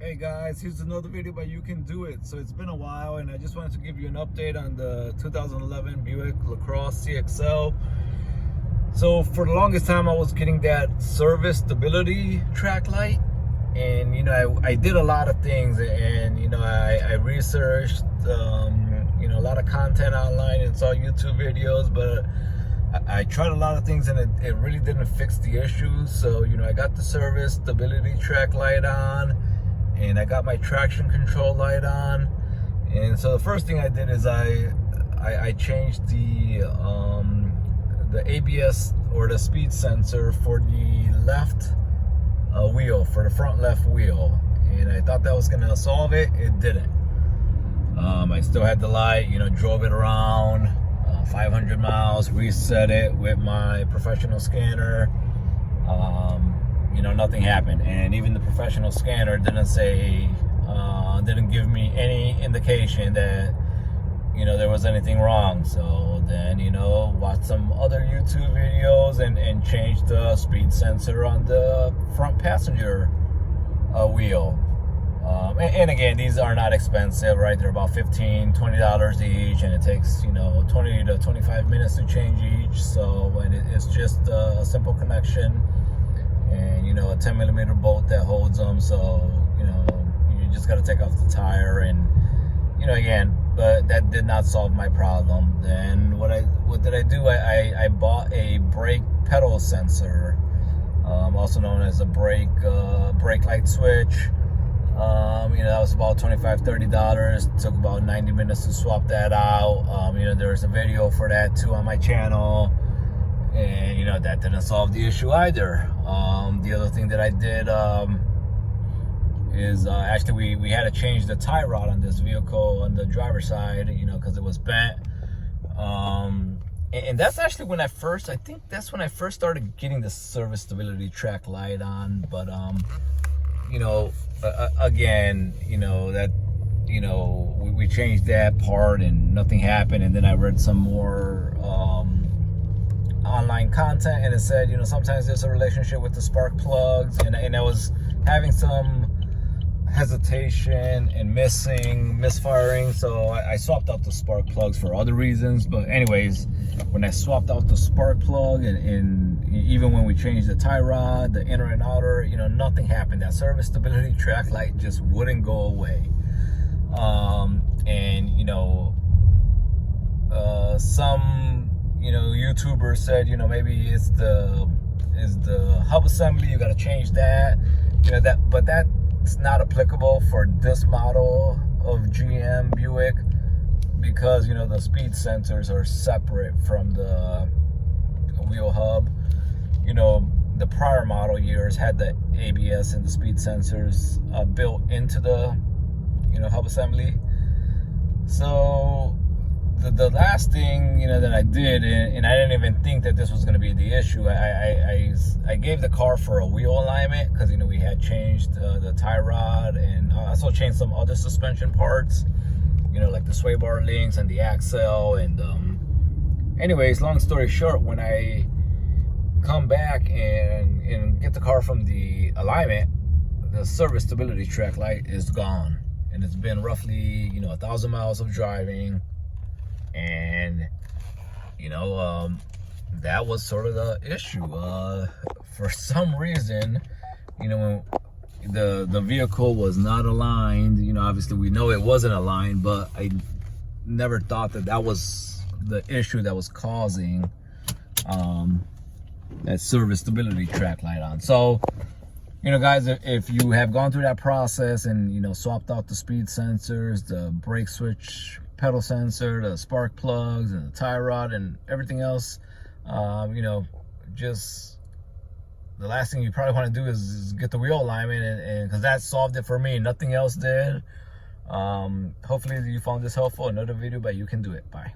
Hey guys, here's another video by You Can Do It. So it's been a while and I just wanted to give you an update on the 2011 Buick LaCrosse CXL. So for the longest time I was getting that service StabiliTrak light, and I did a lot of things, and I researched a lot of content online and saw YouTube videos, but I tried a lot of things and it really didn't fix the issues. So I got the service StabiliTrak light on, and I got my traction control light on. And so the first thing I did is I changed the ABS or the speed sensor for the left wheel, for the front left wheel, and I thought that was gonna solve it. It didn't. I still had the light, drove it around 500 miles, reset it with my professional scanner. Nothing happened, and even the professional scanner didn't give me any indication that there was anything wrong. So then watched some other YouTube videos and changed the speed sensor on the front passenger wheel. And again, these are not expensive, right? They're about $15-$20 each, and it takes 20 to 25 minutes to change each. So it's just a simple connection, and a 10mm bolt that holds them. So you just got to take off the tire, and again, but that did not solve my problem. Then what did I do? I bought a brake pedal sensor, also known as a brake light switch. That was about $25-$30. Took about 90 minutes to swap that out. There's a video for that too on my channel, and that didn't solve the issue either. The other thing that I did is actually we had to change the tie rod on this vehicle on the driver's side, because it was bent. And that's actually when I first started getting the service StabiliTrak light on. But again, we changed that part and nothing happened. And then I read some more online content, and it said, sometimes there's a relationship with the spark plugs, and I was having some hesitation and misfiring. So I swapped out the spark plugs for other reasons. But anyways, when I swapped out the spark plug, and even when we changed the tie rod, the inner and outer, nothing happened. That service StabiliTrak light just wouldn't go away. Some YouTubers said, maybe it's the hub assembly, you got to change that. But that's not applicable for this model of GM Buick, because the speed sensors are separate from the wheel hub. The prior model years had the ABS and the speed sensors built into the hub assembly. So the last thing that I did, and I didn't even think that this was going to be the issue, I gave the car for a wheel alignment, because we had changed the tie rod, and I also changed some other suspension parts, like the sway bar links and the axle. And anyways, long story short, when I come back and get the car from the alignment, the service StabiliTrak light is gone, and it's been roughly 1,000 miles of driving. And that was sort of the issue. For some reason, when the vehicle was not aligned, obviously we know it wasn't aligned, but I never thought that was the issue that was causing that service StabiliTrak light on. So guys, if you have gone through that process and swapped out the speed sensors, the brake switch pedal sensor, the spark plugs, and the tie rod, and everything else, just the last thing you probably want to do is get the wheel alignment, and because that solved it for me, nothing else did. Hopefully you found this helpful. Another video by You Can Do It. Bye.